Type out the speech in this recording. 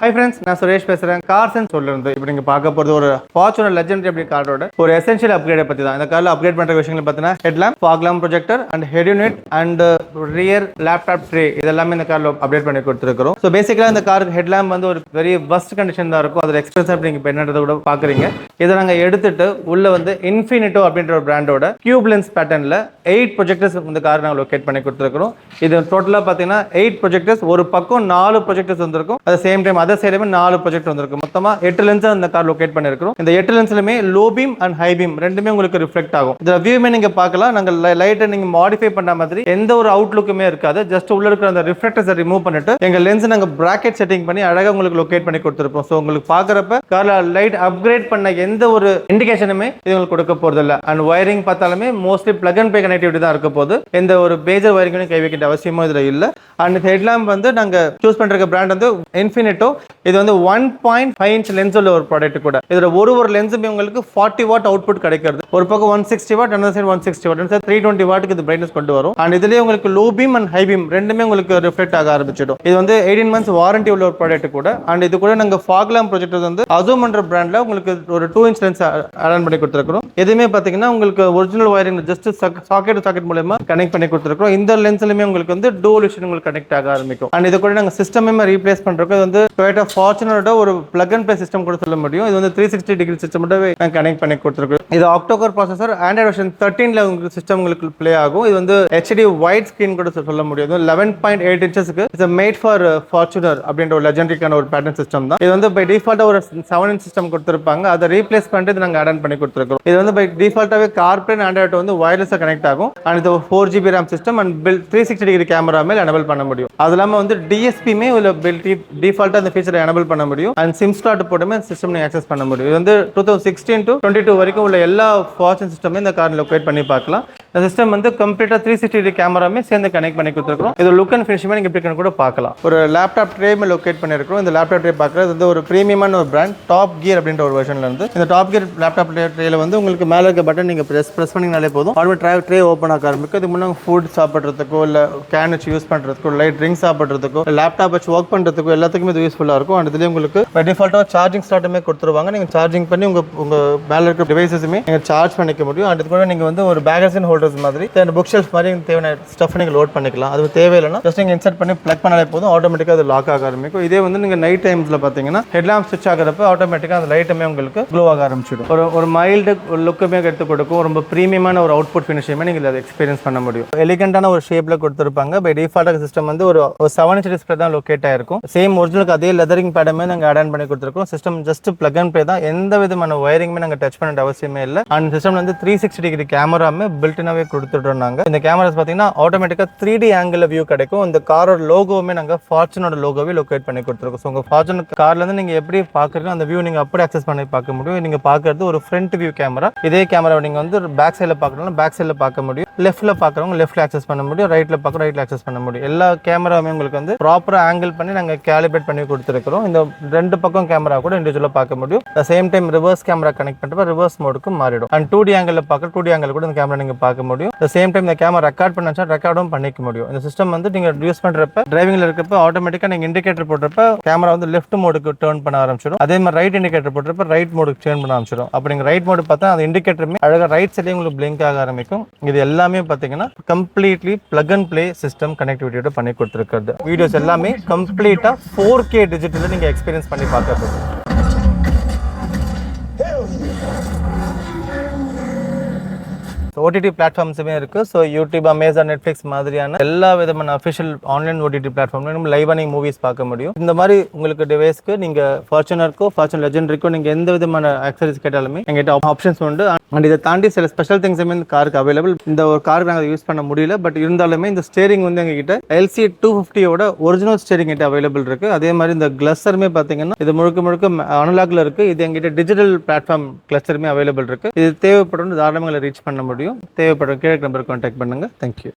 Hi friends, நான் சுரேஷ் பேசுறேன். Cars and சொல்ல இருந்து இப்போ நீங்க பார்க்க போறது ஒரு Fortuner Legendary அப்படி காரோட ஒரு எசென்ஷியல் அப்கிரேட் பத்தி தான். இந்த கார்ல அப்கிரேட் பண்ற விஷயங்கள் பார்த்தீங்கன்னா headlamp, fog lamp, projector and head unit and rear laptop tray இதெல்லாமே இந்த கார்ல அப்டேட் பண்ணி கொடுத்துருக்கோம். ஸோ பேசிக்கலா இந்த காருக்கு ஹெட்லாம்ப் வந்து ஒரு வெரி பெஸ்ட் கண்டிஷன் தான் இருக்கும். அதோட எக்ஸ்பிரஸ் அப்படி நீங்க என்னன்றதை கூட பாக்குறீங்க. இதை நாங்க எடுத்துட்டு உள்ள வந்து இன்ஃபினிட்டோ அப்படின்ற ஒரு பிராண்டோட கியூப் லென்ஸ் பேட்டர்ன்ல 8 ப்ரொஜெக்டர்ஸ் இந்த கார் நாங்கள் லொகேட் பண்ணி கொடுத்துருக்கோம். இது டோட்டலா பார்த்தீங்கன்னா 8 ப்ரொஜெக்டர்ஸ், ஒரு பக்கம் 4 ப்ரொஜெக்டர்ஸ் வந்திருக்கும். அட் சேம் டைம் அதர் சைடுமே 4 ப்ரொஜெக்டர் வந்திருக்கும். மொத்தமா 8 லென்ஸ் இந்த கார் லொகேட் பண்ணிருக்கோம். இந்த 8 லென்ஸ்லயுமே low beam and high beam ரெண்டுமே உங்களுக்கு ரிஃப்ளெக்ட் ஆகும். இந்த வியூமே நீங்க பார்க்கலாம். நாங்க லைட்டை நீங்க மாடிஃபை பண்ண மாதிரி எந்த ஒரு அவுட்லுக்குமே இருக்காது. ஜஸ்ட் உள்ள இருக்கிற அந்த ரிஃப்ளெக்டர்ஸை ரிமூவ் பண்ணிட்டு எங்க லென்ஸ் நாங்க பிராக்கெட் செட்டிங் பண்ணி அழகா உங்களுக்கு லொகேட் பண்ணி கொடுத்துருப்போம். ஸோ உங்களுக்கு பார்க்கறப்ப கார்ல லைட் அப்கிரேட் பண்ண எந்த ஒரு இண்டிகேஷனுமே இது உங்களுக்கு கொடுக்க போறது இல்லை. அண்ட் ஒயரிங் பார்த்தாலுமே mostly plug and play connectivity தான் இருக்க போது. எந்த ஒரு மேஜர் ஒயரிங்கும் கை வைக்கிற அவசியமும் இதுல இல்ல. அண்ட் ஹெட்லாம்ப் வந்து நாங்க சூஸ் பண்ற பிராண்ட் வந்து இன்ஃபினிட்டோ. இது வந்து 1.5 இன்ச் லென்ஸ் உள்ள ஒரு ப்ராடக்ட் கூட. இதுல ஒரு லென்ஸுமே உங்களுக்கு 40 வாட் அவுட்புட் கிடைக்கிறது. ஒரு பக்கம் 160 வாட், another side 160 வாட், 320 வாட்டுக்கு இது பிரைட்னஸ் கொண்டு வரும். அண்ட் இதுலயே உங்களுக்கு low beam and high beam ரெண்டுமே உங்களுக்கு ரிஃப்ளெக்ட் ஆக ஆரம்பிச்சிடும். இது வந்து 18 months வாரண்டி உள்ள ஒரு ப்ராடக்ட் கூட. அண்ட் இது கூட நாங்க ஃபாக் லாம்ப் ப்ரொஜெக்டர் வந்து அசோம்ன்ற பிராண்ட்ல உங்களுக்கு ஒரு 2 இன்ச் லென்ஸ் ஆட் பண்ணி கொடுத்துருக்கோம். எதுவுமே பாத்தீங்கன்னா உங்களுக்கு ஒரிஜினல் ஒயரிங் ஜஸ்ட் சாக்கெட் மூலமா கனெக்ட் பண்ணி கொடுத்துருக்கோம். இந்த லென்ஸ்லயுமே உங்களுக்கு வந்து டூல் விஷன் உங்களுக்கு கனெக்ட் ஆக ஆரம்பிக்கும். அண்ட் இது கூட நாங்க சிஸ்டமே ரீப்ளேஸ் பண்றோம். இது வந்து Toyota Fortunerோட ஒரு பிளக் அண்ட் ப்ளே சிஸ்டம் கூட சொல்ல முடியும். இது வந்து 360 டிகிரி சிஸ்டமோடவே கனெக்ட் பண்ணி கொடுத்துருக்கோம். இது ஆக்டோகோர் ப்ராசஸர், ஆண்ட்ராய்டு வெர்ஷன் 13ல உங்களுக்கு சிஸ்டம் உங்களுக்கு ப்ளே ஆகும். இது வந்து HD வைட் ஸ்கிரீன் கூட சொல்ல முடியும். 11.8 இன்ச்சஸ்க்கு இட்ஸ் மேட் ஃபார் Fortuner அப்படின்ற ஒரு லெஜெண்டரிக்கான ஒரு பேட்டர்ன் சிஸ்டம் தான். இது வந்து பை டிஃபால்ட்டா ஒரு 7 இன்ச் சிஸ்டம் கொடுத்துருப்பாங்க. அதை ரீப்ளேஸ் பண்ணிட்டு நாங்கள் ஆட் ஆன் பண்ணி கொடுத்துருக்கோம். இது வந்து பை டிஃபால்ட்டாவே கார்ப்ளே ஆண்ட்ராய்டு வந்து வயர்லெஸ்ஸாக கனெக்ட் ஆகும். அண்ட் இது 4GB RAM system and 360 degree camera மேல் எனபிள் பண்ண முடியும். அது இல்லாமல் வந்து DSPமே உள்ள டிஃபால்ட்டா இந்த ஃபீச்சரை எனபிள் பண்ண முடியும். அண்ட் சிம் ஸ்லாட் போட்டுமே சிஸ்டம் நீங்க ஆக்சஸ் பண்ண முடியும். இது வந்து 2016 to 22 வரைக்கும் உள்ள எல்லா ஃபார்ச்சூன் சிஸ்டமே இந்த கார்ல லொகேட் பண்ணி பார்க்கலாம். இந்த சிஸ்டம் வந்து கம்ப்ளீட்டா 360 டிகிரி கேமராமே சேர்ந்து கனெக்ட் பண்ணி கொடுத்துருக்கோம். இது லுக் அண்ட் ஃபினிஷிங் நீங்க எப்படி கூட பார்க்கலாம். ஒரு லேப்டாப் ட்ரேமே லொகேட் பண்ணிருக்கோம். இந்த லேப்டாப் ட்ரே பார்க்கறது வந்து ஒரு பிரீமியமான ஒரு பிராண்ட் டாப் கியர் அப்படின்ற ஒரு வெர்ஷன்ல இருந்து. இந்த டாப் கியர் லேப்டாப் ட்ரேல வந்து உங்களுக்கு மேல இருக்க பட்டன் நீங்க பிரஸ் பண்ணீங்கனாலே போதும் ஆட்டோமேட்டிக் ட்ரே ஓபன் ஆக ஆரம்பிக்கும். இதுக்கு முன்னாடி ஃபுட் சாப்பிடுறதுக்கோ இல்ல கேன் வச்சு யூஸ் பண்றதுக்கோ லைட் ட்ரிங்க் சாப்பிடுறதுக்கோ லேப்டாப் வச்சு ஒர்க் பண்றதுக்கோ எல்லாத்துக்குமே இது யூஸ்ஃபுல்லா இருக்கும். அண்ட் இதுலயே உங்களுக்கு பை டிஃபால்ட்டா சார்ஜிங் ஸ்லாட்டுமே கொடுத்துருவாங்க. நீங்க சார்ஜிங் பண்ணி உங்க மேல இருக்க டிவைசஸுமே நீங்க சார்ஜ் பண்ணிக்க முடியும். அண்ட் இது கூட நீங்க வந்து ஒரு பேகேஜ் ஹோல்டர்ஸ் மாதிரி புக் ஷெல்ஃப் மாதிரி தேவையான ஸ்டஃப் நீங்க லோட் பண்ணிக்கலாம். அது தேவையில்லைன்னா ஜஸ்ட் நீங்க இன்சர்ட் பண்ணி பிளக் பண்ணாலே போதும் ஆட்டோமேட்டிக்கா அது லாக் ஆக ஆரம்பிக்கும். இதே வந்து நீங்க நைட் டைம்ஸ்ல பாத்தீங்கன்னா ஹெட்லாம்ப் ஸ்விட்ச் ஆகிறப்ப ஆட்டோமேட்டிக்கா அந்த லைட்டுமே உங்களுக்கு க்ளோ ஆக ஆரம்பிச்சிடும். ஒரு மைல்டு லுக்குமே எடுத்து கொடுக்கும். ரொம்ப பிரீமியமான ஒரு அவுட்புட் ஃபினிஷிங்குமே நீங்க அதை எக்ஸ்பீரியன்ஸ் பண்ண முடியும். எலிகண்டான ஒரு ஷேப்ல கொடுத்துருப்பாங்க. பை டிஃபால்ட் சிஸ்டம் வந்து ஒரு 7 இன்ச் டிஸ்பிளே தான் லொகேட் ஆயிருக்கும். சேம் ஒரிஜினலுக்கு அதே லெதரிங் பேடமே நாங்க ஆட் ஆன் பண்ணி கொடுத்துருக்கோம். System just plug and play தான். எந்த விதமான ஒயரிங்குமே நாங்க டச் பண்ண அவசியமே இல்லை. அண்ட் சிஸ்டம் வந்து 360 டிகிரி கேமராமே பில்டினாவே கொடுத்துட்டோம். நாங்க இந்த கேமராஸ் பாத்தீங்கன்னா ஆட்டோமேட்டிக்கா 3D ஆங்கிள் வியூ கிடைக்கும். இந்த காரோட லோகோவுமே நாங்க ஃபார்ச்சுனோட லோகோவே லொகேட் பண்ணி கொடுத்துருக்கோம். ஸோ உங்க ஃபார்ச்சுனர் கார்ல இருந்து நீங்க எப்படி பாக்குறீங்க அந்த வியூ நீங்க அப்படி அக்சஸ் பண்ணி பார்க்க முடியும். நீங்க பாக்குறது ஒரு ஃப்ரண்ட் வியூ கேமரா. இதே கேமரா நீங்க வந்து பேக் சைட்ல பார்க்கணும், பேக் சைட்ல பார்க்க முடியும். லெஃப்ட்ல பார்க்கறவங்க லெஃப்ட்ல அக்சஸ் பண்ண முடியும். ரைட்ல பார்க்கறவங்க ரைட்ல அக்சஸ் பண்ண முடியும். எல்லா கேமராவுமே உங்களுக்கு வந்து ப்ராப்பரா ஆங்கிள் பண்ணி நாங்க கேலிபிரேட் பண்ணி கொடுத்துருக்கோம். இந்த ரெண்டு பக்கம் கேமரா கூட இண்டிவிஜுவலா பார்க்க முடியும். Same time reverse camera connect பண்றப்ப ரிவர்ஸ் மோடுக்கு மாறிடும். அண்ட் 2D ஆங்கிள் பார்க்க 2D ஆங்கிள் கூட இந்த கேமரா நீங்க பார்க்க முடியும். சேம் டைம் இந்த கேமரா ரெக்கார்ட் பண்ணா ரெக்கார்டும் பண்ணிக்க முடியும். இந்த சிஸ்டம் வந்து நீங்க யூஸ் பண்றப்ப டிரைவிங்ல இருக்கப்ப ஆட்டோமேட்டிக்கா நீங்க இண்டிகேட்டர் போடுறப்ப கேமரா வந்து லெஃப்ட் மோடுக்கு டர்ன் பண்ண ஆரம்பிச்சிடும். அதே மாதிரி ரைட் இண்டிகேட்டர் போடுறப்ப ரைட் மோடுக்கு டர்ன் பண்ண ஆரம்பிச்சிடும். அப்ப நீங்க ரைட் மோடு பார்த்தா அந்த இண்டிகேட்டருமே அழகா ரைட் சைட்லயே உங்களுக்கு பிளிங்க் ஆக ஆரம்பிக்கும். இது எல்லாமே பாத்தீங்கன்னா completely plug and play system கனெக்டிவிட்டியோட பண்ணி கொடுத்துருக்கிறது. வீடியோஸ் எல்லாமே கம்ப்ளீட்டா 4K டிஜிட்டல்ல நீங்க எக்ஸ்பீரியன்ஸ் பண்ணி பார்க்கறது. OTT பிளாட்ஃபார்ம்ஸுமே இருக்கு. ஸோ யூடியூப், அமேசான், நெட்ஃப்ளிக்ஸ் மாதிரியான எல்லா விதமான அஃபிஷியல் ஆன்லைன் OTT பிளாட்ஃபார்ம்ல நம்ம லைவா நீங்க மூவிஸ் பார்க்க முடியும். இந்த மாதிரி உங்களுக்கு டிவைஸ்க்கு நீங்க ஃபார்ச்சுனருக்கோ ஃபார்ச்சுனர் லெஜெண்டரிக்கோ நீங்க எந்த விதமான ஆக்சரிஸ் கேட்டாலுமே எங்கிட்ட ஆப்ஷன்ஸ் உண்டு. அண்ட் இதை தாண்டி சில ஸ்பெஷல் திங்ஸுமே இந்த காருக்கு அவைலபிள். இந்த ஒரு காருக்கு நாங்கள் யூஸ் பண்ண முடியல, பட் இருந்தாலுமே இந்த ஸ்டேரிங் வந்து எங்ககிட்ட LC 250யோட ஒரிஜினல் ஸ்டேரிங் கிட்ட அவைலபிள் இருக்கு. அதே மாதிரி இந்த கிளஸ்டருமே பாத்தீங்கன்னா இது முழுக்க அனலாக்ல இருக்கு. இது எங்கிட்ட டிஜிட்டல் பிளாட்ஃபார்ம் கிளஸ்டருமே அவைலபிள் இருக்கு. இது தேவைப்படும் தாராளமாக ரீச் பண்ண முடியும். தேவைப்படும் கீழே நம்பருக்கு கான்டாக்ட் பண்ணுங்க. தேங்க்யூ.